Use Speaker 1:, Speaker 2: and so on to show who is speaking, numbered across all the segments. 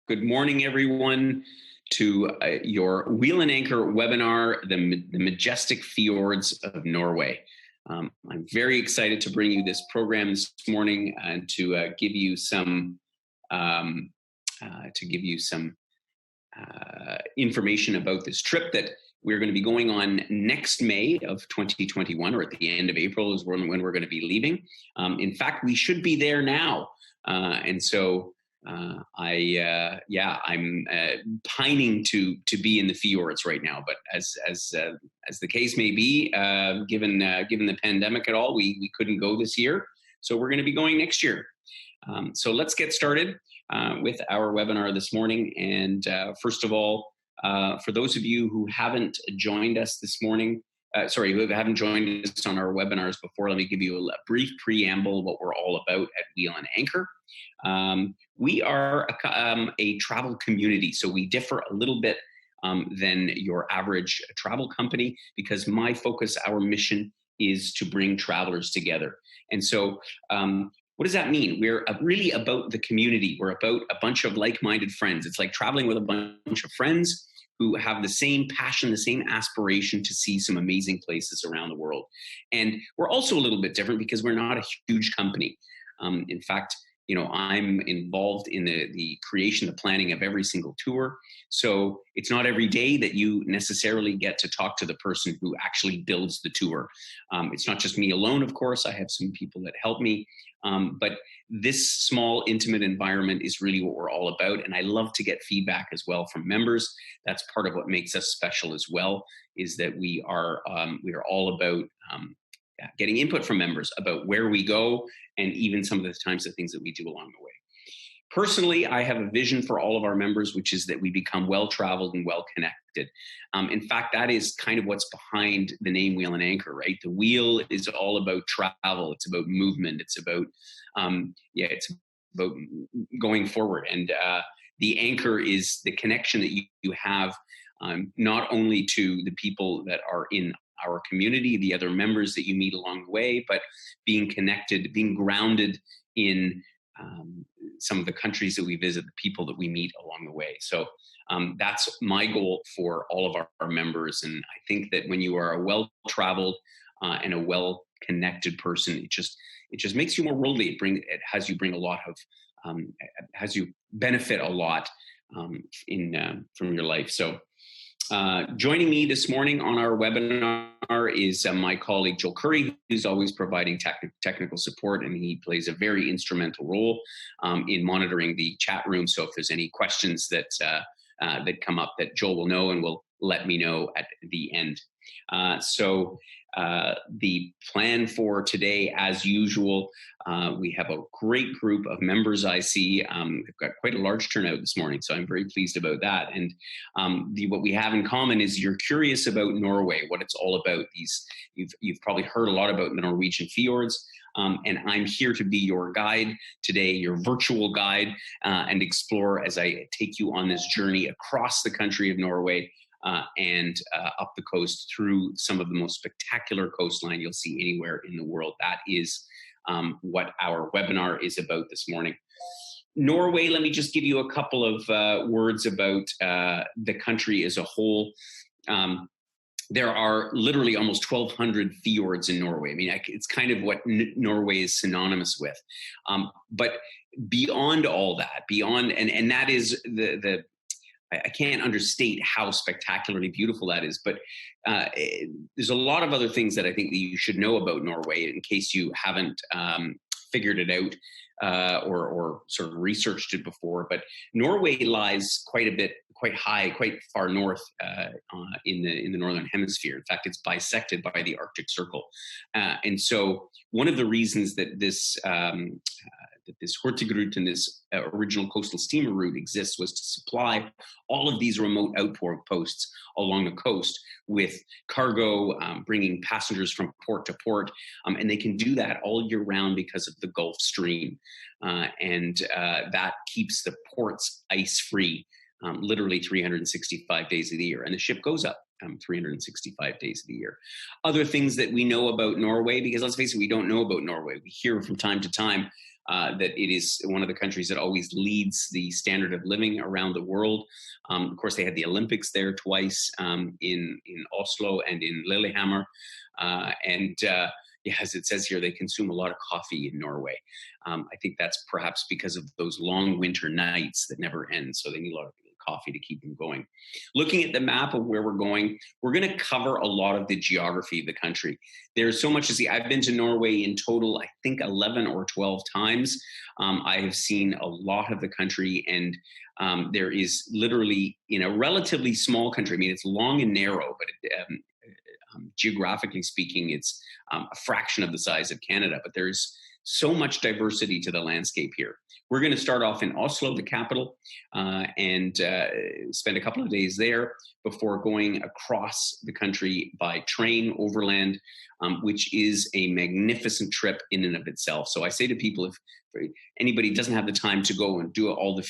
Speaker 1: Good morning, everyone, to your Wheel and Anchor webinar, the Majestic Fjords of Norway. I'm very excited to bring you this program this morning and to give you some information about this trip that we're going to be going on next May of 2021, or at the end of April is when we're going to be leaving. In fact, we should be there now, and so. I'm pining to be in the fjords right now, but as the case may be, given the pandemic at all, we couldn't go this year, so we're going to be going next year. So let's get started with our webinar this morning. And first of all, for those of you who haven't joined us this morning, who haven't joined us on our webinars before, let me give you a brief preamble of what we're all about at Wheel and Anchor. We are a travel community, so we differ a little bit than your average travel company, because my focus, our mission, is to bring travelers together. And so what does that mean? We're really about the community. We're about a bunch of like-minded friends. It's like traveling with a bunch of friends who have the same passion, the same aspiration to see some amazing places around the world. And we're also a little bit different because we're not a huge company. In fact, I'm involved in the creation, the planning of every single tour. So it's not every day that you necessarily get to talk to the person who actually builds the tour. It's not just me alone, of course. I have some people that help me. But this small, intimate environment is really what we're all about. And I love to get feedback as well from members. That's part of what makes us special as well, is that we are all about getting input from members about where we go and even some of the types of things that we do along the way. Personally, I have a vision for all of our members, which is that we become well-traveled and well-connected. In fact, that is kind of what's behind the name Wheel and Anchor, right? The wheel is all about travel. It's about movement. It's about, it's about going forward. And the anchor is the connection that you have not only to the people that are in our community, the other members that you meet along the way, but being connected, being grounded in some of the countries that we visit, the people that we meet along the way. So that's my goal for all of our members. And I think that when you are a well-traveled and a well-connected person, it just makes you more worldly. It has you bring a lot of, has you benefit a lot from your life. So joining me this morning on our webinar is my colleague Joel Curry, who's always providing technical support, and he plays a very instrumental role in monitoring the chat room. So if there's any questions that come up, that Joel will know and will let me know at the end. The plan for today, as usual, we have a great group of members. I see we've got quite a large turnout this morning, so I'm very pleased about that. And what we have in common is you're curious about Norway, what it's all about. You've probably heard a lot about the Norwegian fjords, and I'm here to be your guide today, your virtual guide, and explore as I take you on this journey across the country of Norway. And up the coast through some of the most spectacular coastline you'll see anywhere in the world. That is what our webinar is about this morning. Norway, let me just give you a couple of words about the country as a whole. There are literally almost 1,200 fjords in Norway. I mean, it's kind of what Norway is synonymous with. But beyond all that, and that is I can't understate how spectacularly beautiful that is, but there's a lot of other things that I think that you should know about Norway in case you haven't figured it out or sort of researched it before. But Norway lies quite high, quite far north in the northern hemisphere. In fact, it's bisected by the Arctic Circle, and so one of the reasons that this Hurtigruten, this original coastal steamer route exists, was to supply all of these remote outposts along the coast with cargo, bringing passengers from port to port, and they can do that all year round because of the Gulf Stream, and that keeps the ports ice-free. Literally 365 days of the year. And the ship goes up 365 days of the year. Other things that we know about Norway, because let's face it, we don't know about Norway. We hear from time to time that it is one of the countries that always leads the standard of living around the world. Of course, they had the Olympics there twice, in Oslo and in Lillehammer. Yeah, as it says here, they consume a lot of coffee in Norway. I think that's perhaps because of those long winter nights that never end. So they need a lot of coffee to keep them going. Looking at the map of where we're going to cover a lot of the geography of the country. There's so much to see. I've been to Norway in total, I think 11 or 12 times. I have seen a lot of the country, and there is literally, in a relatively small country, I mean, it's long and narrow, but geographically speaking, it's a fraction of the size of Canada, but there's so much diversity to the landscape here. We're going to start off in Oslo, the capital, and spend a couple of days there before going across the country by train overland, which is a magnificent trip in and of itself. So I say to people, if anybody doesn't have the time to go and do all the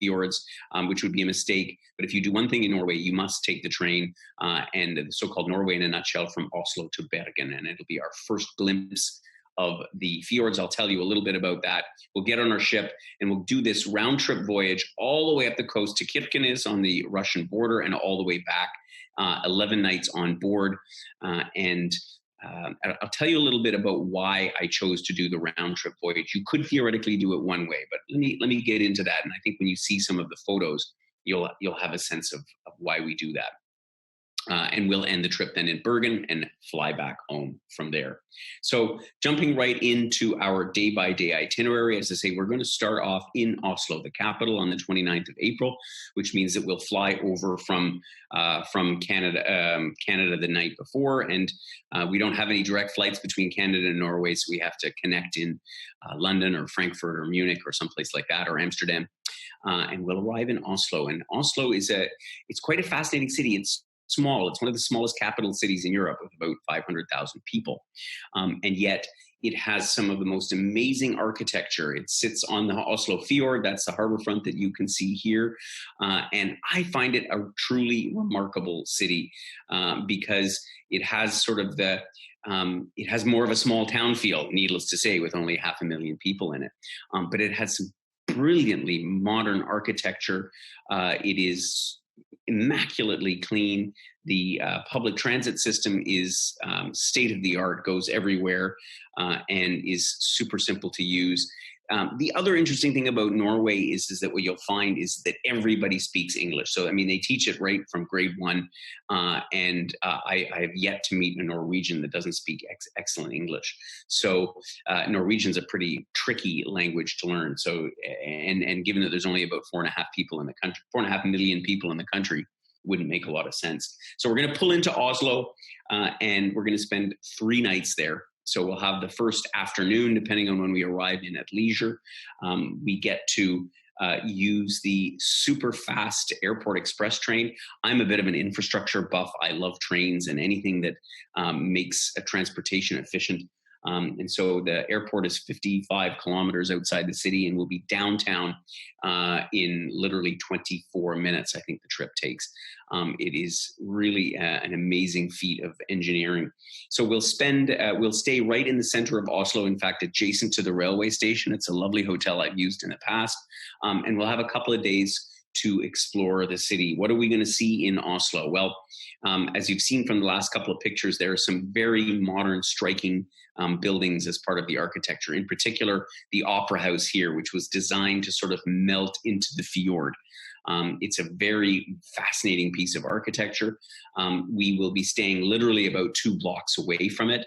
Speaker 1: fjords, which would be a mistake. But if you do one thing in Norway, you must take the train, and the so-called Norway in a nutshell, from Oslo to Bergen, and it'll be our first glimpse of the fjords. I'll tell you a little bit about that. We'll get on our ship and we'll do this round trip voyage all the way up the coast to Kirkenes on the Russian border and all the way back, 11 nights on board. I'll tell you a little bit about why I chose to do the round trip voyage. You could theoretically do it one way, but let me get into that. And I think when you see some of the photos, you'll have a sense of why we do that. And we'll end the trip then in Bergen and fly back home from there. So jumping right into our day-by-day itinerary, as I say, we're going to start off in Oslo, the capital, on the 29th of April, which means that we'll fly over from Canada the night before. And we don't have any direct flights between Canada and Norway, so we have to connect in London or Frankfurt or Munich or someplace like that, or Amsterdam. And we'll arrive in Oslo. And Oslo it's quite a fascinating city. It's small. It's one of the smallest capital cities in Europe, with about 500,000 people. And yet it has some of the most amazing architecture. It sits on the Oslo Fjord. That's the harbor front that you can see here. And I find it a truly remarkable city, because it has sort of it has more of a small town feel, needless to say, with only 500,000 people in it. But it has some brilliantly modern architecture. It is immaculately clean. The public transit system is state of the art, goes everywhere, and is super simple to use. The other interesting thing about Norway is that what you'll find is that everybody speaks English. So, I mean, they teach it right from grade one, and I have yet to meet a Norwegian that doesn't speak excellent English. So Norwegian's a pretty tricky language to learn. So, and given that there's only about 4.5 people in the country, 4.5 million people in the country, wouldn't make a lot of sense. So we're going to pull into Oslo, and we're going to spend 3 nights there. So we'll have the first afternoon, depending on when we arrive in at leisure. We get to use the super fast airport express train. I'm a bit of an infrastructure buff. I love trains and anything that makes a transportation efficient. And so the airport is 55 kilometers outside the city, and we'll be downtown in literally 24 minutes, I think the trip takes. It is really an amazing feat of engineering. So we'll stay right in the center of Oslo, in fact, adjacent to the railway station. It's a lovely hotel I've used in the past. And we'll have a couple of days to explore the city. What are we going to see in Oslo? Well, as you've seen from the last couple of pictures, there are some very modern, striking buildings as part of the architecture. In particular, the Opera House here, which was designed to sort of melt into the fjord. It's a very fascinating piece of architecture. We will be staying literally about 2 blocks away from it.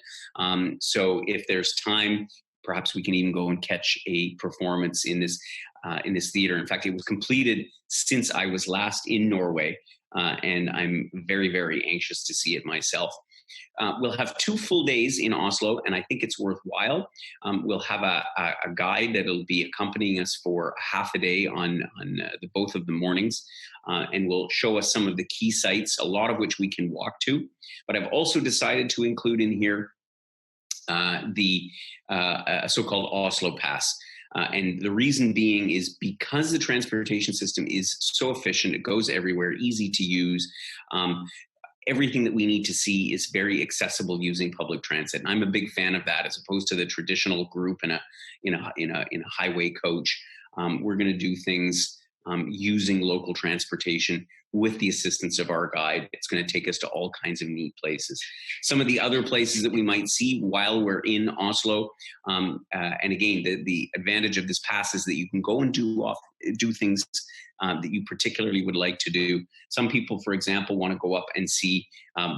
Speaker 1: So if there's time, perhaps we can even go and catch a performance in this theater. In fact, it was completed since I was last in Norway, and I'm very, very anxious to see it myself. We'll have 2 full days in Oslo, and I think it's worthwhile. We'll have a guide that'll be accompanying us for half a day on both of the mornings, and will show us some of the key sites, a lot of which we can walk to. But I've also decided to include in here the so-called Oslo Pass. And the reason being is because the transportation system is so efficient, it goes everywhere, easy to use. everything that we need to see is very accessible using public transit. And I'm a big fan of that, as opposed to the traditional group in a highway coach. We're going to do things using local transportation with the assistance of our guide. It's going to take us to all kinds of neat places. Some of the other places that we might see while we're in Oslo, and again, the advantage of this pass is that you can go and do things that you particularly would like to do. Some people, for example, want to go up and see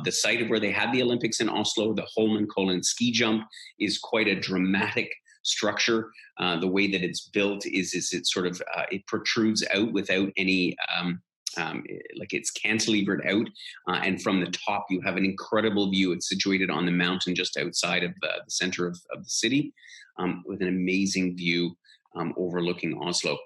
Speaker 1: the site of where they had the Olympics in Oslo. The Holmenkollen ski jump is quite a dramatic structure. The way that it's built is it sort of it protrudes out without any like it's cantilevered out, and from the top you have an incredible view. It's situated on the mountain just outside of the center of the city, with an amazing view overlooking Oslo.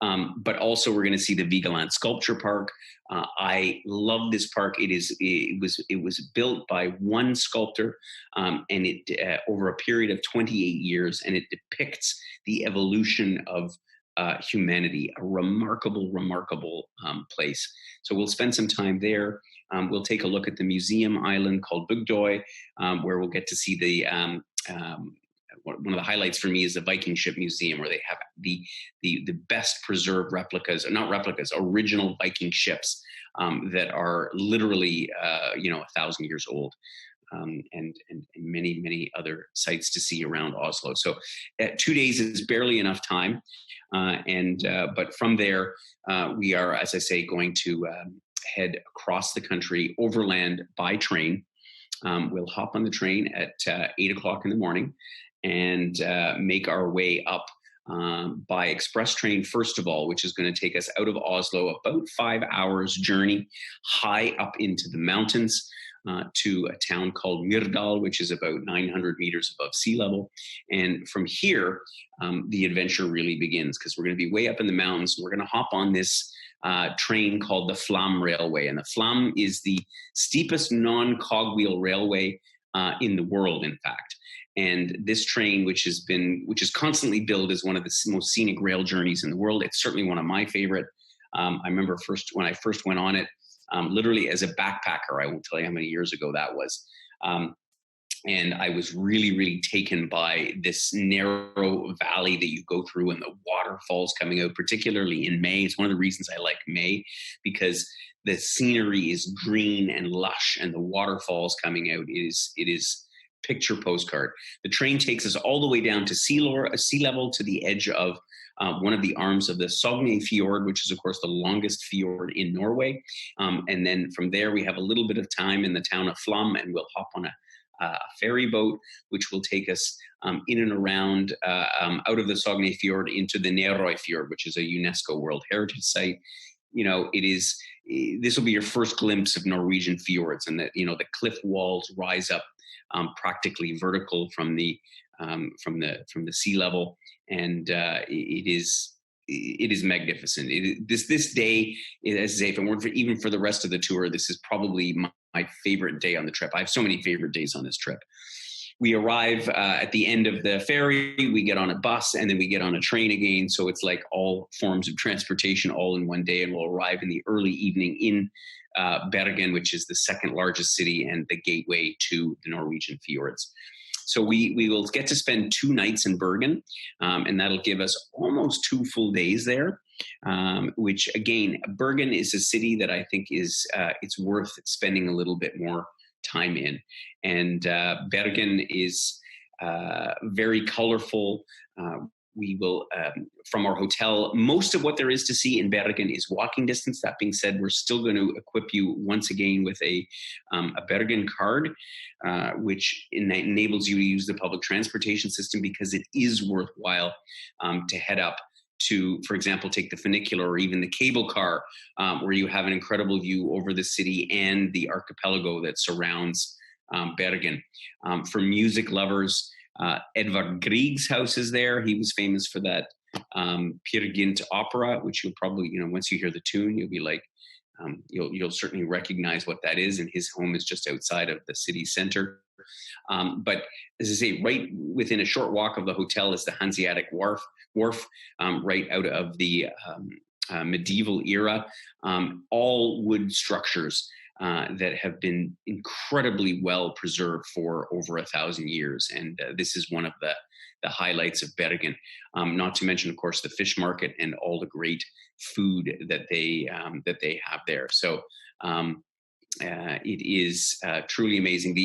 Speaker 1: But also we're going to see the Vigeland Sculpture Park. I love this park. It was built by one sculptor, and it over a period of 28 years, and it depicts the evolution of humanity. A remarkable place. So we'll spend some time there. We'll take a look at the museum island called Bugdøy, where we'll get to see the one of the highlights for me is the Viking ship museum, where they have the best preserved original Viking ships that are literally 1,000 years old, and many other sites to see around Oslo. So 2 days is barely enough time, but from there we are, as I say, going to head across the country overland by train. We'll hop on the train at 8 o'clock in the morning and make our way up by express train, first of all, which is going to take us out of Oslo, about 5 hours journey, high up into the mountains, to a town called Myrdal, which is about 900 meters above sea level. And from here, the adventure really begins, because we're going to be way up in the mountains. We're going to hop on this train called the FLAM railway. And the FLAM is the steepest non-cogwheel railway in the world, in fact. And this train, which is constantly billed as one of the most scenic rail journeys in the world, it's certainly one of my favorite. I remember when I first went on it, literally as a backpacker. I won't tell you how many years ago that was. And I was really taken by this narrow valley that you go through, and the waterfalls coming out, particularly in May. It's one of the reasons I like May, because the scenery is green and lush, and the waterfalls coming out it is picture postcard. The train takes us all the way down to sea level to the edge of one of the arms of the Sogne Fjord, which is, of course, the longest fjord in Norway. And then from there, we have a little bit of time in the town of Flåm, and we'll hop on a ferry boat, which will take us in and around out of the Sogne Fjord into the Nerøy Fjord, which is a UNESCO World Heritage Site. This will be your first glimpse of Norwegian fjords, and that the cliff walls rise up practically vertical from the sea level, and it is magnificent. This day, as I say, if it weren't even for the rest of the tour, this is probably my favorite day on the trip. I have so many favorite days on this trip. We arrive at the end of the ferry, we get on a bus, and then we get on a train again. So it's like all forms of transportation all in one day, and we'll arrive in the early evening in Bergen, which is the second largest city and the gateway to the Norwegian fjords. So we will get to spend 2 nights in Bergen, and that'll give us almost 2 full days there, which, again, Bergen is a city that I think is it's worth spending a little bit more time in. And Bergen is very colorful. We will, from our hotel, most of what there is to see in Bergen is walking distance. That being said, we're still going to equip you once again with a Bergen card, which enables you to use the public transportation system, because it is worthwhile to head up to, for example, take the funicular or even the cable car, where you have an incredible view over the city and the archipelago that surrounds Bergen. For music lovers, Edvard Grieg's house is there. He was famous for that Peer Gynt opera, which you'll probably, once you hear the tune, you'll be like, you'll certainly recognize what that is. And his home is just outside of the city center. But as I say, right within a short walk of the hotel is the Hanseatic Wharf, right out of the medieval era. All wood structures. that have been incredibly well preserved for over 1,000 years. And this is one of the highlights of Bergen. Not to mention, of course, the fish market and all the great food that they have there. So it is truly amazing.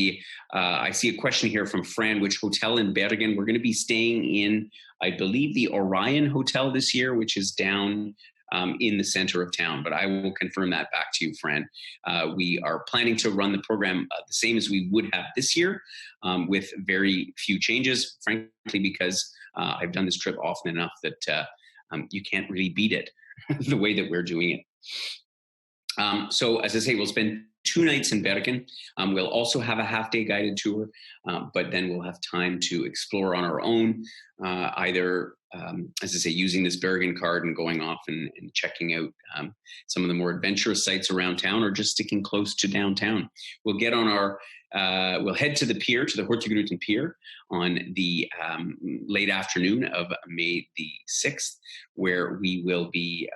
Speaker 1: I see a question here from Fran, which hotel in Bergen? We're going to be staying in, I believe, the Orion Hotel this year, which is down in the center of town, but I will confirm that back to you, Fran. We are planning to run the program the same as we would have this year, with very few changes, frankly, because I've done this trip often enough that you can't really beat it the way that we're doing it. So as I say, we'll spend 2 nights in Bergen. We'll also have a half-day guided tour, but then we'll have time to explore on our own, either, as I say, using this Bergen card and going off and checking out some of the more adventurous sites around town, or just sticking close to downtown. We'll get on we'll head to the pier, to the Hurtigruten Pier, on the late afternoon of May the 6th, where we will be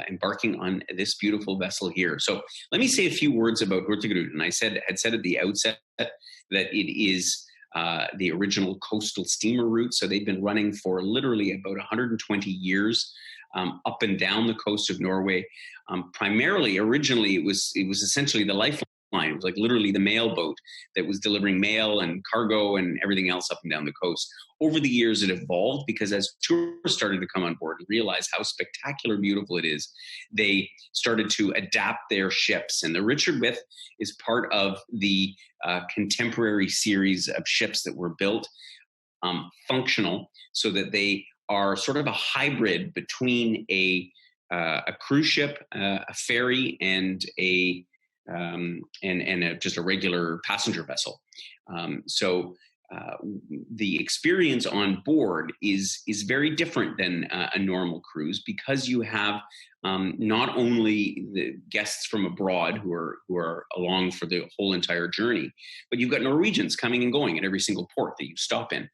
Speaker 1: embarking on this beautiful vessel here. So let me say a few words about Hurtigruten. I had said at the outset that it is the original coastal steamer route. So they've been running for literally about 120 years up and down the coast of Norway. Primarily, originally, it was essentially the lifeline. It was like literally the mail boat that was delivering mail and cargo and everything else up and down the coast. Over the years, it evolved because as tourists started to come on board and realize how spectacular beautiful it is, they started to adapt their ships. And the Richard With is part of the contemporary series of ships that were built, functional, so that they are sort of a hybrid between a cruise ship, a ferry, and just a regular passenger vessel. So the experience on board is very different than a normal cruise, because you have not only the guests from abroad who are along for the whole entire journey, but you've got Norwegians coming and going at every single port that you stop in,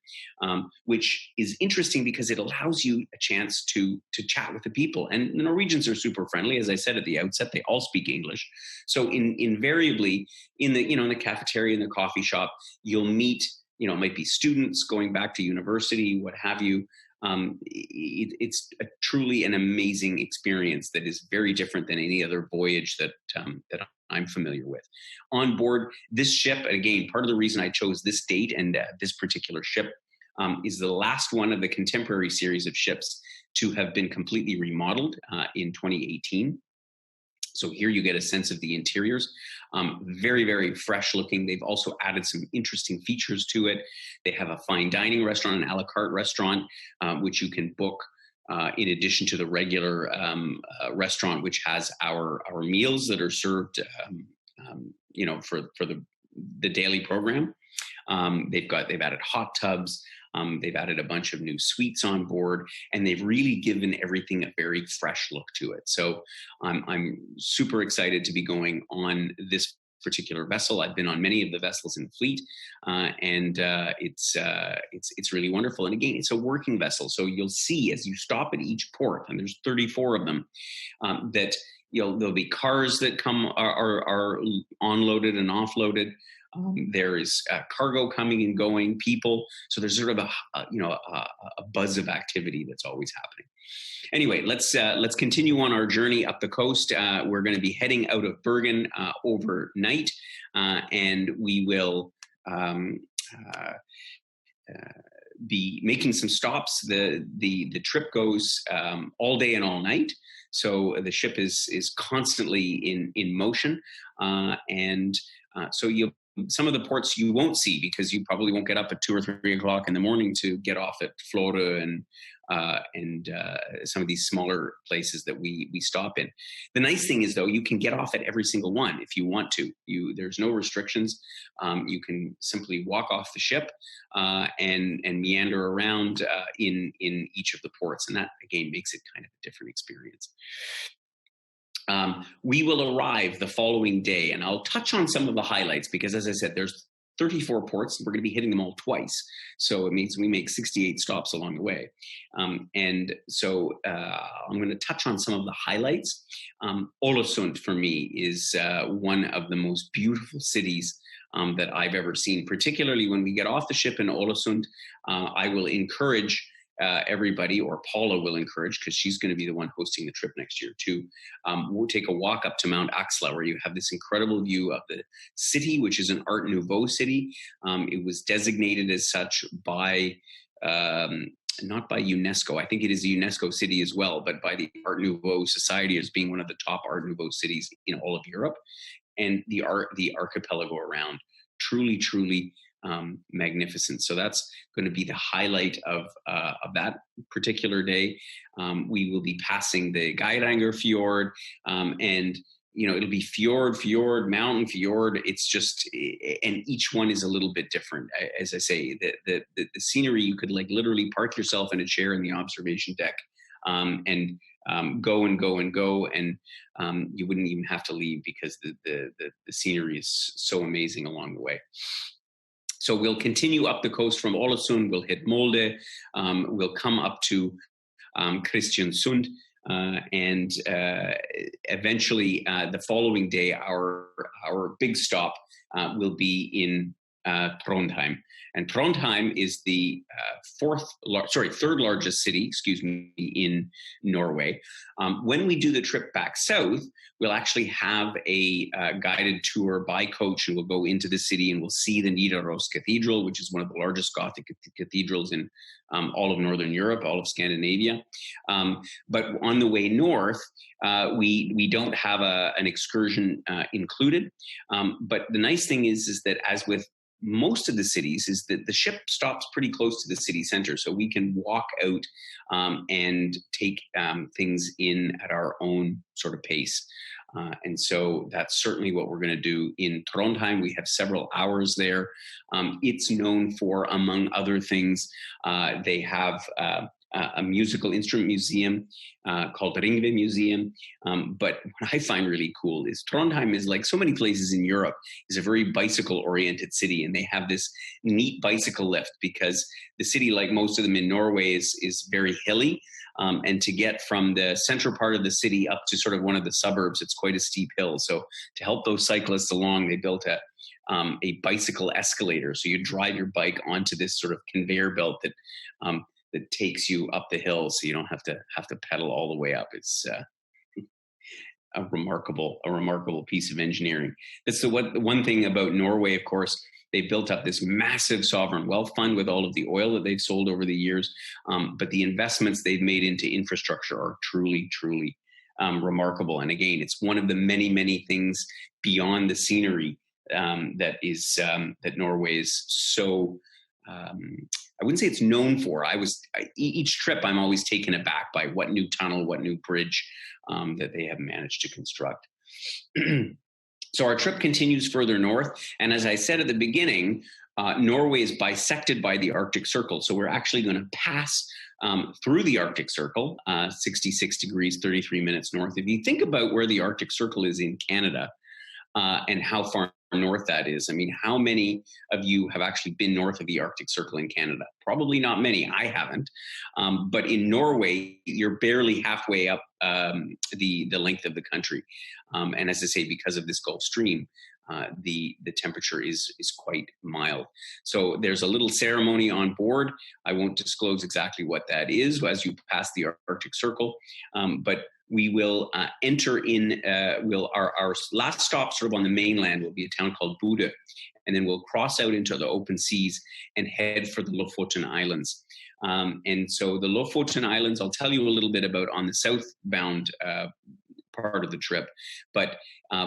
Speaker 1: which is interesting because it allows you a chance to chat with the people. And the Norwegians are super friendly. As I said at the outset, they all speak English. So invariably in the cafeteria, in the coffee shop, you'll meet, it might be students going back to university, what have you. It's truly an amazing experience that is very different than any other voyage that I'm familiar with. On board this ship, again, part of the reason I chose this date and this particular ship is the last one of the contemporary series of ships to have been completely remodeled in 2018. So here you get a sense of the interiors. Very, very fresh looking. They've also added some interesting features to it. They have a fine dining restaurant, an a la carte restaurant, which you can book in addition to the regular restaurant, which has our meals that are served, for the daily program. They've added hot tubs. They've added a bunch of new suites on board, and they've really given everything a very fresh look to it. So I'm super excited to be going on this particular vessel. I've been on many of the vessels in the fleet, and it's really wonderful. And again, it's a working vessel, so you'll see as you stop at each port, and there's 34 of them, that there'll be cars that come are onloaded and offloaded. There is cargo coming and going, people. So there's sort of a buzz of activity that's always happening. Anyway, let's continue on our journey up the coast. We're going to be heading out of Bergen overnight, and we will be making some stops. The trip goes all day and all night. So the ship is constantly in motion, and so some of the ports you won't see because you probably won't get up at 2 or 3 o'clock in the morning to get off at Florø and some of these smaller places that we stop in. The nice thing is, though, you can get off at every single one if you want to. There's no restrictions. You can simply walk off the ship and meander around in each of the ports, and that again makes it kind of a different experience. We will arrive the following day, and I'll touch on some of the highlights because, as I said, there's 34 ports. We're going to be hitting them all twice. So it means we make 68 stops along the way. And so I'm going to touch on some of the highlights. ALESUND for me is one of the most beautiful cities that I've ever seen, particularly when we get off the ship in ALESUND. I will encourage everybody, or Paula will encourage, because she's going to be the one hosting the trip next year too. We'll take a walk up to Mount Axla, where you have this incredible view of the city, which is an Art Nouveau city. It was designated as such by, not by UNESCO, I think it is a UNESCO city as well, but by the Art Nouveau Society as being one of the top Art Nouveau cities in all of Europe. And the archipelago around, truly, truly magnificent. So that's going to be the highlight of that particular day. We will be passing the Geiranger Fjord, and it'll be fjord, mountain, fjord. It's just, and each one is a little bit different. As I say, the scenery, you could like literally park yourself in a chair in the observation deck, and go and go and go, and you wouldn't even have to leave, because the scenery is so amazing along the way. So we'll continue up the coast from ALESUND. We'll hit Molde. We'll come up to Kristiansund, and eventually the following day, our big stop will be in Trondheim. And Trondheim is the third largest city, in Norway. When we do the trip back south, we'll actually have a guided tour by coach, and we'll go into the city and we'll see the Nidaros Cathedral, which is one of the largest Gothic cathedrals in all of Northern Europe, all of Scandinavia. But on the way north, we don't have an excursion included. But the nice thing is that, as with most of the cities, is that the ship stops pretty close to the city center, so we can walk out and take things in at our own sort of pace. And so that's certainly what we're going to do in Trondheim. We have several hours there. It's known for, among other things, they have a musical instrument museum called Ringve Museum. But what I find really cool is Trondheim is, like so many places in Europe, is a very bicycle-oriented city, and they have this neat bicycle lift, because the city, like most of them in Norway, is very hilly. And to get from the central part of the city up to sort of one of the suburbs, it's quite a steep hill. So to help those cyclists along, they built a bicycle escalator. So you drive your bike onto this sort of conveyor belt that takes you up the hill, so you don't have to pedal all the way up. It's a remarkable piece of engineering. That's the one thing about Norway, of course. They built up this massive sovereign wealth fund with all of the oil that they've sold over the years. But the investments they've made into infrastructure are truly, truly remarkable. And again, it's one of the many, many things beyond the scenery that Norway is so, I wouldn't say it's known for. Each trip, I'm always taken aback by what new tunnel, what new bridge that they have managed to construct. So our trip continues further north. And as I said at the beginning, Norway is bisected by the Arctic Circle. So we're actually going to pass through the Arctic Circle, 66 degrees, 33 minutes north. If you think about where the Arctic Circle is in Canada, and how far north that is. I mean, how many of you have actually been north of the Arctic Circle in Canada? Probably not many. I haven't. But in Norway, you're barely halfway up the length of the country. And as I say, because of this Gulf Stream, the temperature is quite mild. So there's a little ceremony on board. I won't disclose exactly what that is as you pass the Arctic Circle, but we will enter in, our last stop sort of on the mainland will be a town called Bodø, and then we'll cross out into the open seas and head for the Lofoten Islands. And so the Lofoten Islands, I'll tell you a little bit about on the southbound part of the trip. But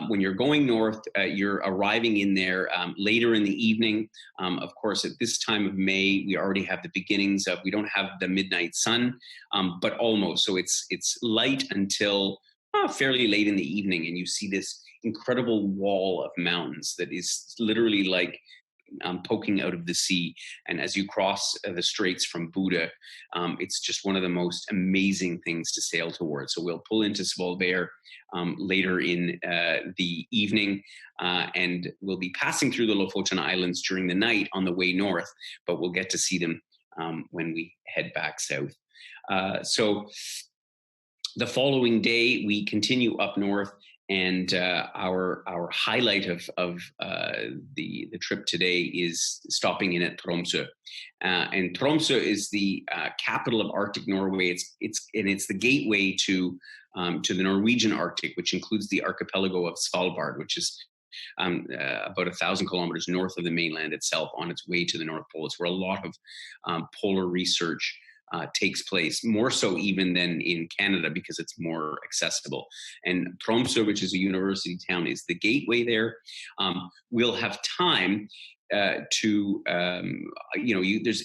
Speaker 1: when you're going north, you're arriving in there later in the evening. Of course, at this time of May, we already have the beginnings of, we don't have the midnight sun, but almost. So it's light until fairly late in the evening, and you see this incredible wall of mountains that is literally like poking out of the sea. And as you cross the straits from Buda, it's just one of the most amazing things to sail towards. So we'll pull into Svolvær later in the evening, and we'll be passing through the Lofoten Islands during the night on the way north, but we'll get to see them when we head back south. So the following day, we continue up north, and our highlight of the trip today is stopping in at Tromsø. And Tromsø is the capital of Arctic Norway. It's the gateway to the Norwegian Arctic, which includes the archipelago of Svalbard, which is about 1,000 kilometers north of the mainland itself, on its way to the North Pole. It's where a lot of polar research takes place, more so even than in Canada, because it's more accessible. And Tromsø, which is a university town, is the gateway there. We'll have time to,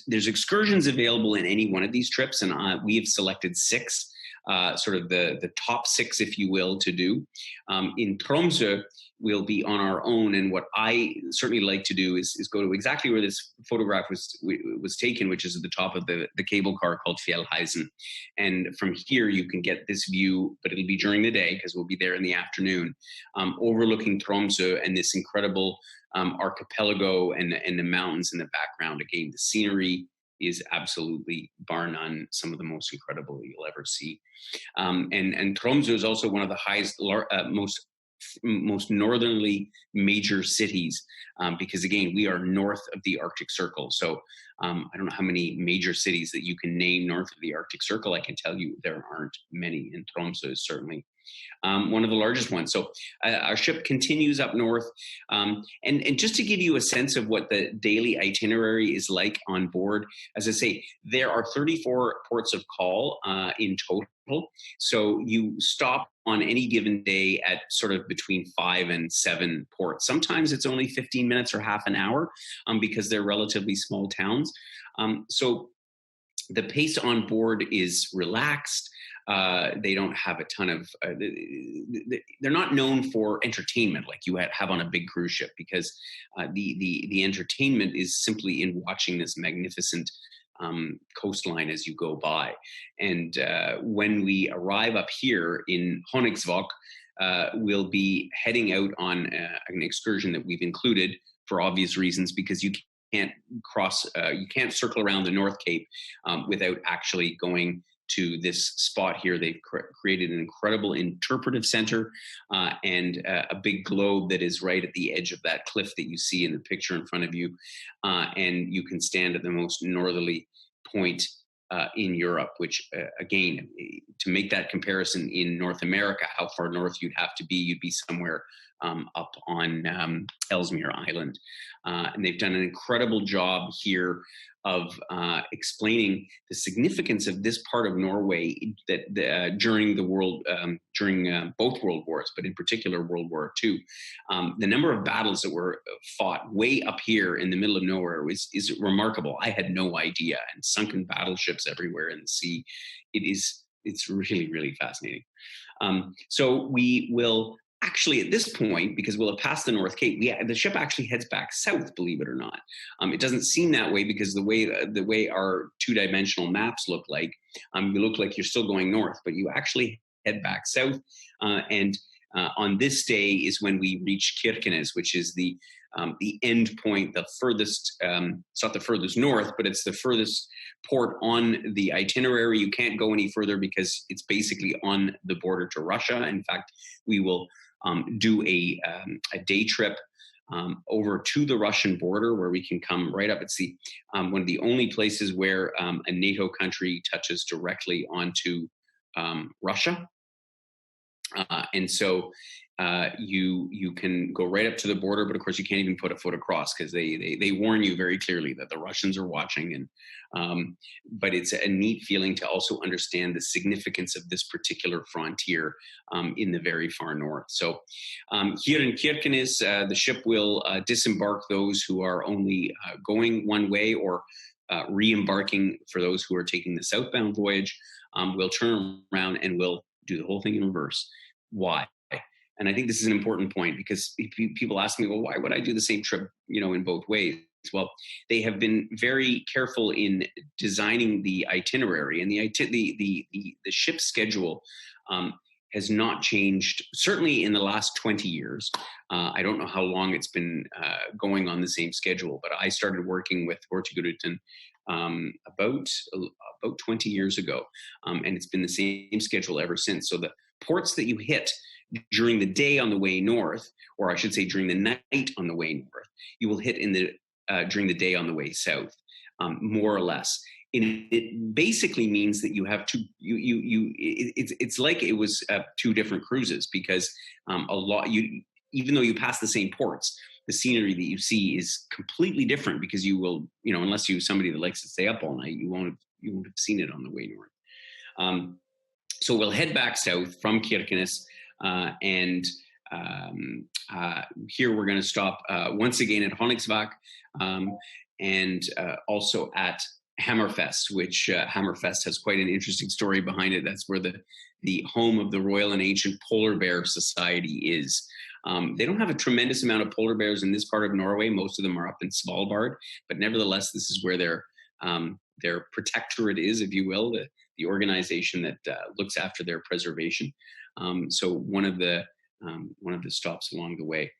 Speaker 1: there's excursions available in any one of these trips, and we have selected 6, sort of the top 6, if you will, to do. In Tromsø, we'll be on our own, and what I certainly like to do is go to exactly where this photograph was taken, which is at the top of the cable car called Fjellheisen. And from here you can get this view, but it'll be during the day because we'll be there in the afternoon, overlooking Tromsø and this incredible archipelago and the mountains in the background. Again, the scenery is absolutely, bar none, some of the most incredible you'll ever see. And Tromsø is also one of the highest, most northerly major cities, because again, we are north of the Arctic Circle. So I don't know how many major cities that you can name north of the Arctic Circle. I can tell you there aren't many, and Tromsø is certainly one of the largest ones. So our ship continues up north. And just to give you a sense of what the daily itinerary is like on board, as I say, there are 34 ports of call in total. So you stop on any given day at sort of between 5 and 7 ports. Sometimes it's only 15 minutes or half an hour because they're relatively small towns. So the pace on board is relaxed. They don't have a ton of, they're not known for entertainment like you have on a big cruise ship, because the entertainment is simply in watching this magnificent coastline as you go by. And when we arrive up here in Honningsvåg, we'll be heading out on an excursion that we've included for obvious reasons, because you can't circle around the North Cape without actually going to this spot here. They've created an incredible interpretive center and a big globe that is right at the edge of that cliff that you see in the picture in front of you. And you can stand at the most northerly point in Europe, which again, to make that comparison in North America, how far north you'd have to be, you'd be somewhere up on Ellesmere Island. And they've done an incredible job here of explaining the significance of this part of Norway that during the world, during both World Wars, but in particular World War II, the number of battles that were fought way up here in the middle of nowhere is remarkable. I had no idea, and sunken battleships everywhere in the sea. It's really, really fascinating. So we will actually, at this point, because we'll have passed the North Cape, the ship actually heads back south, believe it or not. It doesn't seem that way because the way our two-dimensional maps look like, you look like you're still going north, but you actually head back south. And on this day is when we reach Kirkenes, which is the end point, the furthest, it's not the furthest north, but it's the furthest port on the itinerary. You can't go any further because it's basically on the border to Russia. In fact, we will do a day trip over to the Russian border, where we can come right up. It's the one of the only places where a NATO country touches directly onto Russia. And so you can go right up to the border, but of course you can't even put a foot across, because they warn you very clearly that the Russians are watching. And but it's a neat feeling to also understand the significance of this particular frontier in the very far north. So here in Kirkenes, the ship will disembark those who are only going one way, or re-embarking for those who are taking the southbound voyage. We'll turn around and we'll do the whole thing in reverse. Why? And I think this is an important point, because people ask me, well, why would I do the same trip, in both ways? Well, they have been very careful in designing the itinerary, and the ship schedule has not changed, certainly in the last 20 years. I don't know how long it's been going on the same schedule, but I started working with Hurtigruten about 20 years ago, and it's been the same schedule ever since. So the ports that you hit during the day on the way north, or I should say during the night on the way north, you will hit during the day on the way south, more or less. And it basically means that you have it's like it was two different cruises, because even though you pass the same ports, the scenery that you see is completely different, because you will, unless you're somebody that likes to stay up all night, you won't have seen it on the way north. So we'll head back south from Kirkenes, and here we're going to stop once again at Honningsvåg, and also at HAMMERFEST, which HAMMERFEST has quite an interesting story behind it. That's where the home of the Royal and Ancient Polar Bear Society is. They don't have a tremendous amount of polar bears in this part of Norway. Most of them are up in Svalbard, but nevertheless, this is where their protectorate is, if you will, the organization that looks after their preservation. So one of the stops along the way.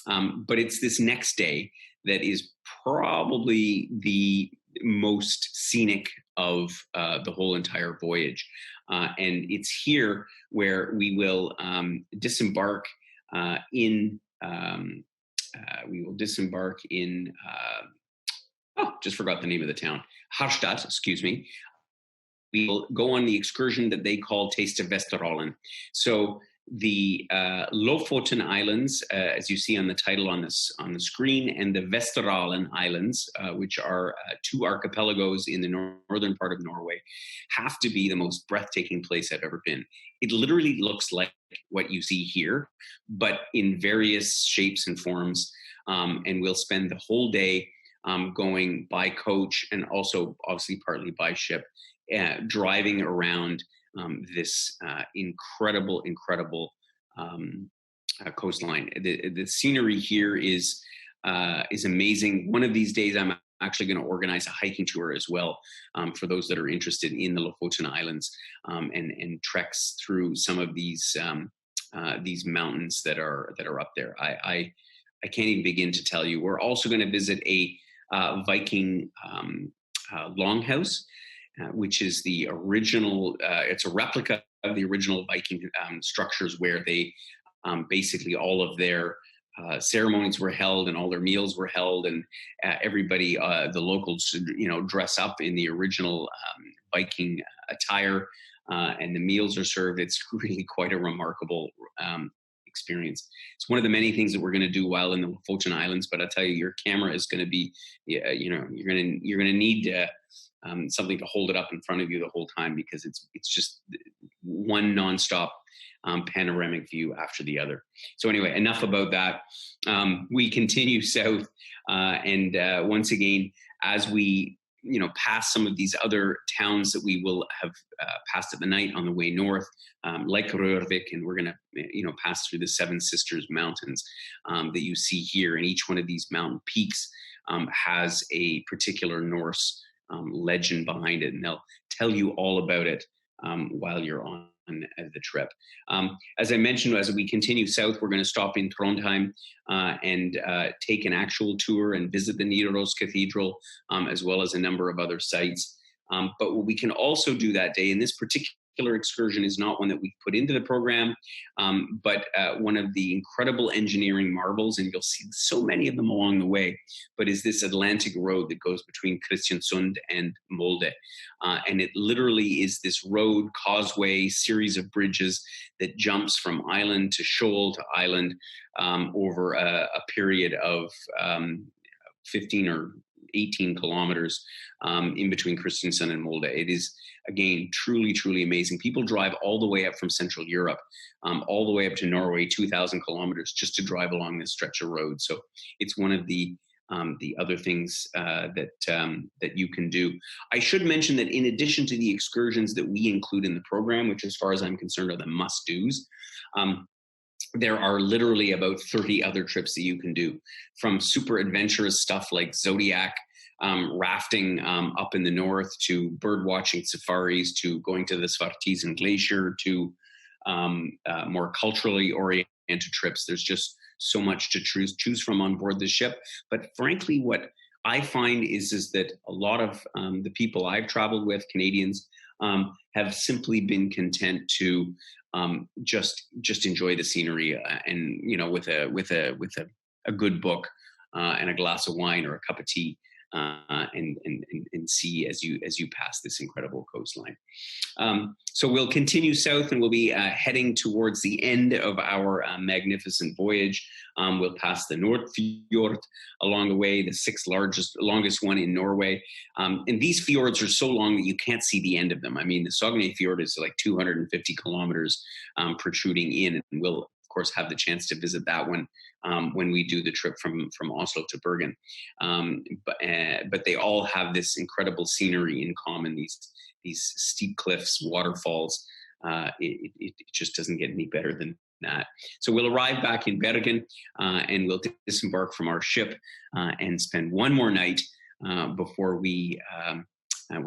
Speaker 1: But it's this next day that is probably the most scenic of the whole entire voyage. And it's here where we will disembark in just forgot the name of the town. Harstad, excuse me. We will go on the excursion that they call Taste of Vesterålen. So the Lofoten Islands, as you see on the title on the screen, and the Vesterålen Islands, which are two archipelagos in the northern part of Norway, have to be the most breathtaking place I've ever been. It literally looks like what you see here, but in various shapes and forms. And we'll spend the whole day going by coach, and also obviously partly by ship, driving around this incredible coastline. The scenery here is amazing. One of these days, I'm actually going to organize a hiking tour as well for those that are interested in the Lofoten Islands, and treks through some of these mountains that are up there. I can't even begin to tell you. We're also going to visit a Viking longhouse, which is the original. It's a replica of the original Viking structures, where they basically all of their ceremonies were held and all their meals were held, and everybody, the locals, dress up in the original Viking attire, and the meals are served. It's really quite a remarkable experience. It's one of the many things that we're going to do while in the Lofoten Islands. But I tell you, your camera is going to be, you're going to need something to hold it up in front of you the whole time, because it's just one nonstop panoramic view after the other. So anyway, enough about that. We continue south, and once again, as we pass some of these other towns that we will have passed at the night on the way north, like Rørvik, and we're going to pass through the Seven Sisters Mountains that you see here, and each one of these mountain peaks has a particular Norse legend behind it, and they'll tell you all about it while you're on the trip. As I mentioned, as we continue south, we're going to stop in Trondheim and take an actual tour and visit the Nidaros Cathedral, as well as a number of other sites. But what we can also do that day, in this particular excursion is not one that we've put into the program, but one of the incredible engineering marvels, and you'll see so many of them along the way, but is this Atlantic road that goes between Kristiansund and Molde. And it literally is this road, causeway, series of bridges that jumps from island to shoal to island over a period of 15 or 18 kilometers in between Kristiansund and Molde. It is, again, truly, truly amazing. People drive all the way up from Central Europe, all the way up to Norway, 2,000 kilometers, just to drive along this stretch of road. So it's one of the other things that you can do. I should mention that in addition to the excursions that we include in the program, which as far as I'm concerned are the must-dos, there are literally about 30 other trips that you can do, from super adventurous stuff like Zodiac rafting up in the north, to bird watching safaris, to going to the Svartisen Glacier, to more culturally oriented trips. There's just so much to choose from on board the ship. But frankly, what I find is that a lot of the people I've traveled with, Canadians, have simply been content to just enjoy the scenery, and with a good book and a glass of wine or a cup of tea, and see as you pass this incredible coastline. So we'll continue south, and we'll be heading towards the end of our magnificent voyage. We'll pass the North Fjord along the way, the longest one in Norway. And these fjords are so long that you can't see the end of them. I mean, the Sogne Fjord is like 250 kilometers protruding in, and we'll of course have the chance to visit that one when we do the trip from Oslo to Bergen. But they all have this incredible scenery in common, these steep cliffs, waterfalls. It just doesn't get any better than that. So we'll arrive back in Bergen, and we'll disembark from our ship and spend one more night before we'll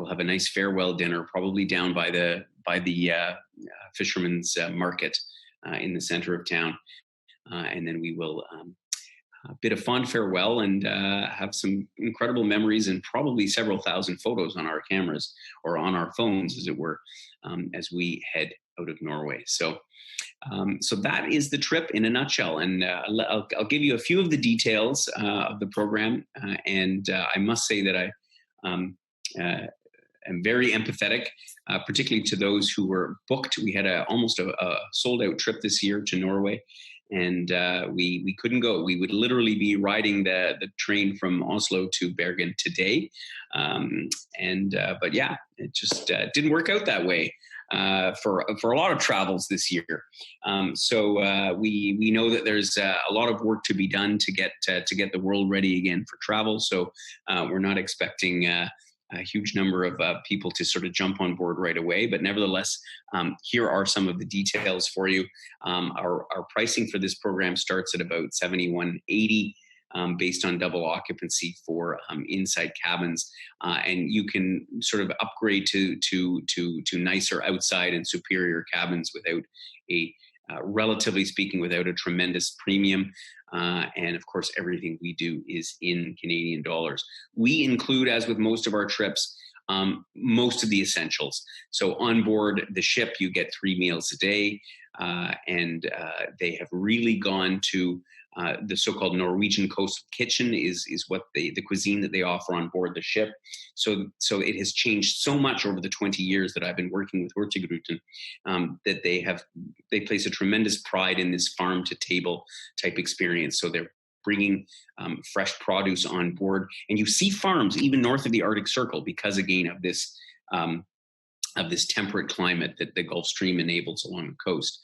Speaker 1: have a nice farewell dinner, probably down by the fisherman's market in the center of town, and then we will bid a fond farewell and have some incredible memories and probably several thousand photos on our cameras, or on our phones, as it were, as we head out of Norway. So that is the trip in a nutshell. And I'll give you a few of the details of the program. And I must say that I am very empathetic, particularly to those who were booked. We had almost a sold out trip this year to Norway, and we couldn't go. We would literally be riding the train from Oslo to Bergen today. But yeah, it just didn't work out that way for a lot of travels this year. So we know that there's a lot of work to be done to get the world ready again for travel. So we're not expecting a huge number of people to sort of jump on board right away. But nevertheless, here are some of the details for you. Our pricing for this program starts at about $71.80 based on double occupancy for inside cabins. And you can sort of upgrade to nicer outside and superior cabins without relatively speaking, without a tremendous premium. And of course, everything we do is in Canadian dollars. We include, as with most of our trips, most of the essentials. So on board the ship, you get 3 meals a day, and they have really gone to the so-called Norwegian coastal kitchen is what the cuisine that they offer on board the ship. So it has changed so much over the 20 years that I've been working with Hurtigruten, that they place a tremendous pride in this farm to table type experience. So they're bringing fresh produce on board, and you see farms even north of the Arctic Circle because, again, of this temperate climate that the Gulf Stream enables along the coast.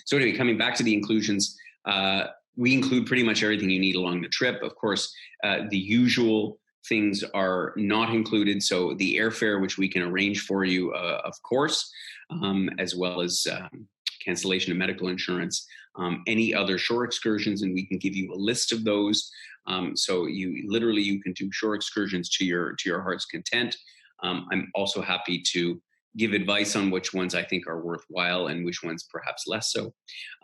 Speaker 1: So anyway, coming back to the inclusions, we include pretty much everything you need along the trip. Of course, the usual things are not included. So the airfare, which we can arrange for you, of course, as well as cancellation of medical insurance, any other shore excursions, and we can give you a list of those. So you can do shore excursions to your heart's content. I'm also happy to give advice on which ones I think are worthwhile and which ones perhaps less so.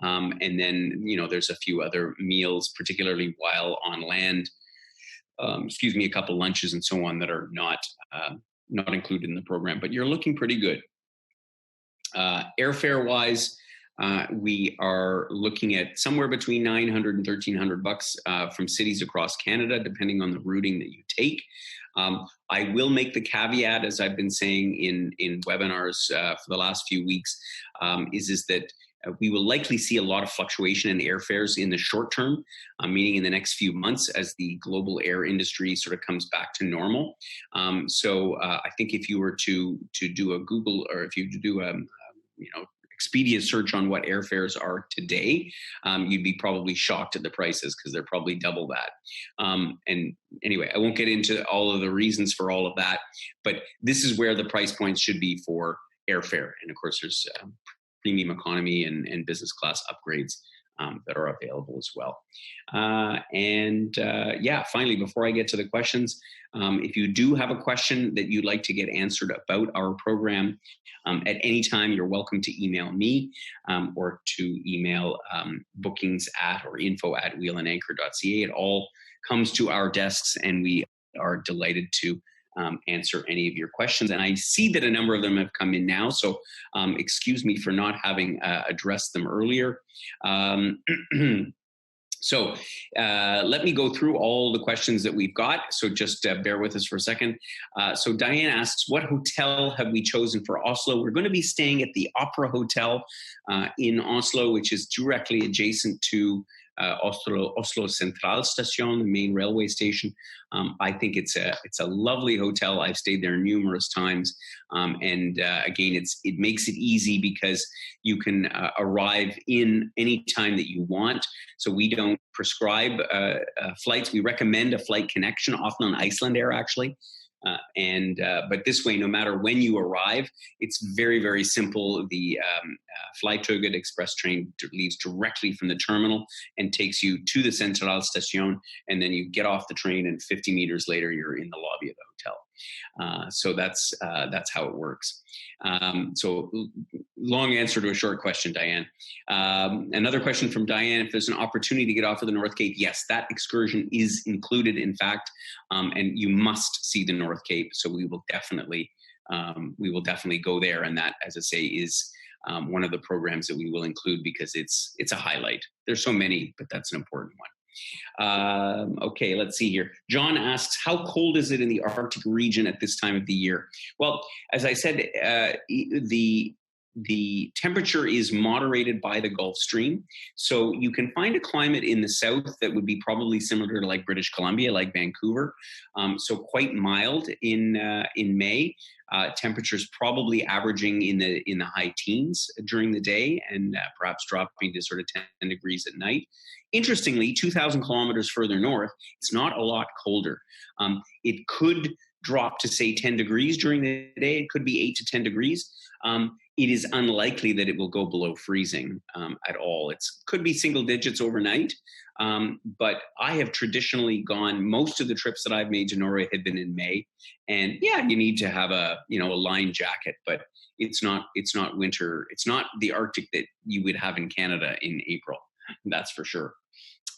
Speaker 1: And then, there's a few other meals, particularly while on land, a couple lunches and so on that are not included in the program, but you're looking pretty good. Airfare wise, we are looking at somewhere between $900 and $1,300 from cities across Canada, depending on the routing that you take. I will make the caveat, as I've been saying in webinars for the last few weeks, is that we will likely see a lot of fluctuation in airfares in the short term, meaning in the next few months as the global air industry sort of comes back to normal. So I think if you were to do a Google, or if you do Expedia search on what airfares are today, you'd be probably shocked at the prices because they're probably double that. And anyway, I won't get into all of the reasons for all of that, but this is where the price points should be for airfare. And of course, there's premium economy and business class upgrades that are available as well. Finally, before I get to the questions, if you do have a question that you'd like to get answered about our program, at any time, you're welcome to email me or to email bookings at or info@wheelandanchor.ca. It all comes to our desks, and we are delighted to answer any of your questions. And I see that a number of them have come in now, so excuse me for not having addressed them earlier. So let me go through all the questions that we've got. So just bear with us for a second. So Diane asks, what hotel have we chosen for Oslo? We're going to be staying at the Opera Hotel in Oslo, which is directly adjacent to Oslo Sentralstasjon, the main railway station. I think it's a lovely hotel. I've stayed there numerous times, and again, it makes it easy because you can arrive in any time that you want. So we don't prescribe flights. We recommend a flight connection, often on Icelandair actually. But this way, no matter when you arrive, it's very, very simple. The Flytoget express train leaves directly from the terminal and takes you to the Sentralstasjon, and then you get off the train, and 50 meters later, you're in the lobby of the hotel. So that's how it works. So long answer to a short question, Diane. Another question from Diane: if there's an opportunity to get off of the North Cape, yes, that excursion is included, in fact, and you must see the North Cape. So we will definitely go there, and that, as I say, is one of the programs that we will include because it's a highlight. There's so many, but that's an important one. Okay, let's see here. John asks, how cold is it in the Arctic region at this time of the year? Well, as I said, the temperature is moderated by the Gulf Stream. So you can find a climate in the south that would be probably similar to like British Columbia, like Vancouver. So quite mild in May. Temperatures probably averaging in the high teens during the day, and perhaps dropping to sort of 10 degrees at night. Interestingly, 2,000 kilometers further north, it's not a lot colder. It could drop to, say, 10 degrees during the day. It could be 8 to 10 degrees. It is unlikely that it will go below freezing at all. It could be single digits overnight, but I have traditionally gone, most of the trips that I've made to Norway had been in May. And yeah, you need to have a lined jacket, but it's not winter. It's not the Arctic that you would have in Canada in April. That's for sure.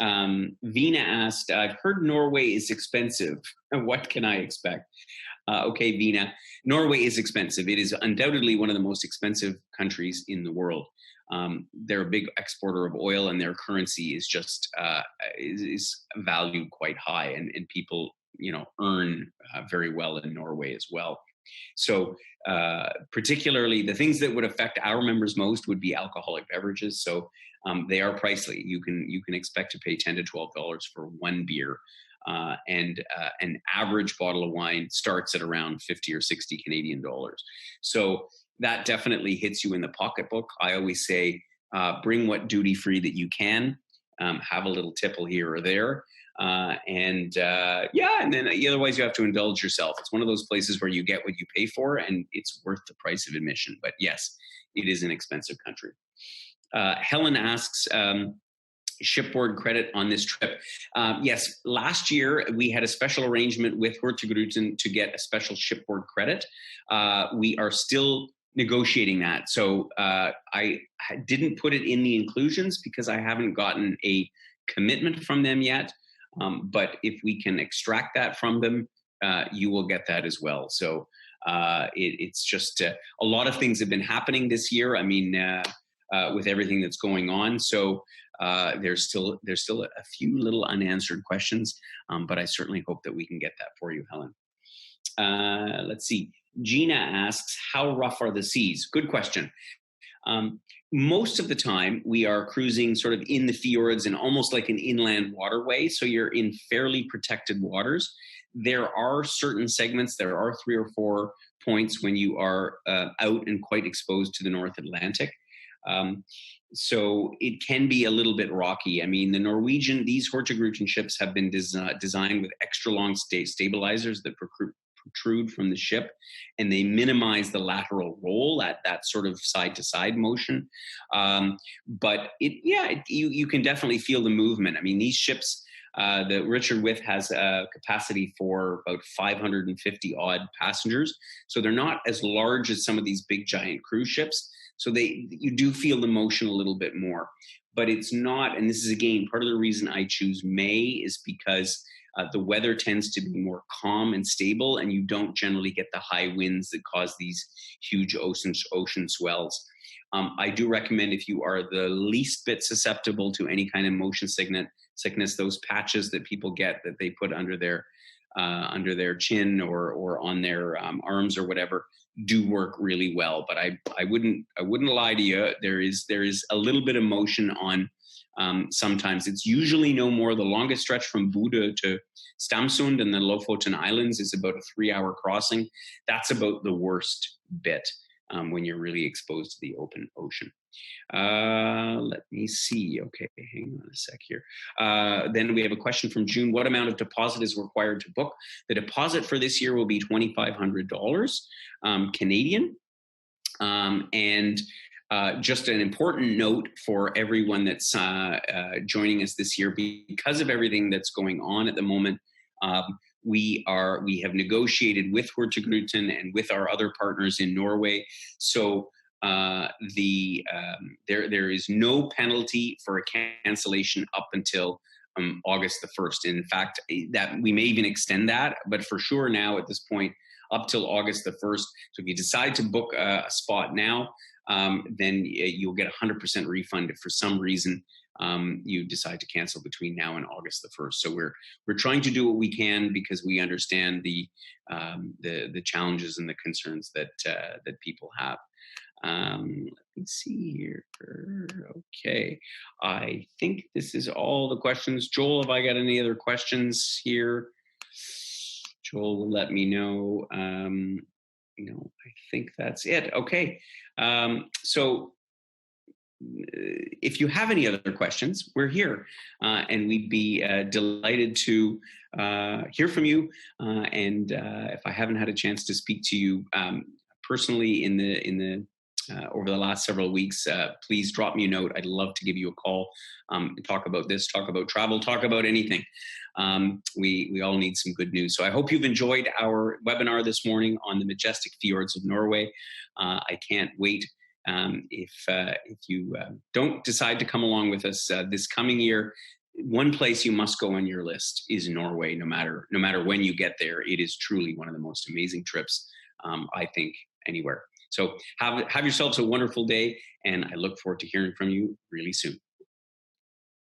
Speaker 1: Vina asked, I've heard Norway is expensive. What can I expect? Okay, Vina, Norway is expensive. It is undoubtedly one of the most expensive countries in the world. They're a big exporter of oil, and their currency is just is valued quite high, and people earn very well in Norway as well. So particularly the things that would affect our members most would be alcoholic beverages. So they are pricey. You can expect to pay $10 to $12 for one beer. And an average bottle of wine starts at around 50 or 60 Canadian dollars. So that definitely hits you in the pocketbook. I always say, bring what duty free that you can, have a little tipple here or there. And then otherwise you have to indulge yourself. It's one of those places where you get what you pay for, and it's worth the price of admission. But yes, it is an expensive country. Helen asks, shipboard credit on this trip. Yes, last year we had a special arrangement with Hurtigruten to get a special shipboard credit. We are still negotiating that. So I didn't put it in the inclusions because I haven't gotten a commitment from them yet. But if we can extract that from them, you will get that as well. So it's just a lot of things have been happening this year. I mean, with everything that's going on. So there's still a few little unanswered questions, but I certainly hope that we can get that for you, Helen. Let's see. Gina asks, how rough are the seas? Good question. Most of the time we are cruising sort of in the fjords and almost like an inland waterway. So you're in fairly protected waters. There are certain segments, there are 3 or 4 points when you are out and quite exposed to the North Atlantic. So it can be a little bit rocky. I mean, these Hurtigruten ships have been designed with extra long stabilizers that protrude from the ship, and they minimize the lateral roll, that sort of side-to-side motion. But you can definitely feel the movement. I mean, these ships, the Richard With has a capacity for about 550 odd passengers. So they're not as large as some of these big giant cruise ships. So you do feel the motion a little bit more, but it's not, and this is again, part of the reason I choose May is because the weather tends to be more calm and stable, and you don't generally get the high winds that cause these huge ocean swells. I do recommend, if you are the least bit susceptible to any kind of motion sickness, those patches that people get that they put under their chin or on their arms or whatever do work really well. But I wouldn't lie to you. There is a little bit of motion on. Sometimes it's usually no more. The longest stretch from Bodø to Stamsund and the Lofoten Islands is about a 3-hour crossing. That's about the worst bit when you're really exposed to the open ocean. Let me see. Okay, hang on a sec here. Then we have a question from June. What amount of deposit is required to book? The deposit for this year will be $2,500 Canadian. And just an important note for everyone that's joining us this year, because of everything that's going on at the moment, we have negotiated with Hurtigruten and with our other partners in Norway. So there is no penalty for a cancellation up until August the 1st. In fact, that we may even extend that, but for sure now at this point, up till August the 1st. So if you decide to book a spot now, then you'll get 100% refund if for some reason you decide to cancel between now and August the 1st. So we're trying to do what we can because we understand the challenges and the concerns that people have. Let me see here. Okay, I think this is all the questions. Joel, have I got any other questions here? Joel will let me know. No, I think that's it. Okay. So if you have any other questions, we're here, and we'd be delighted to hear from you. And if I haven't had a chance to speak to you personally in the over the last several weeks, please drop me a note. I'd love to give you a call, talk about this, talk about travel, talk about anything. We all need some good news. So I hope you've enjoyed our webinar this morning on the Majestic Fjords of Norway. I can't wait if you don't decide to come along with us this coming year. One place you must go on your list is Norway. No matter when you get there, it is truly one of the most amazing trips, I think, anywhere. So have yourselves a wonderful day, and I look forward to hearing from you really soon.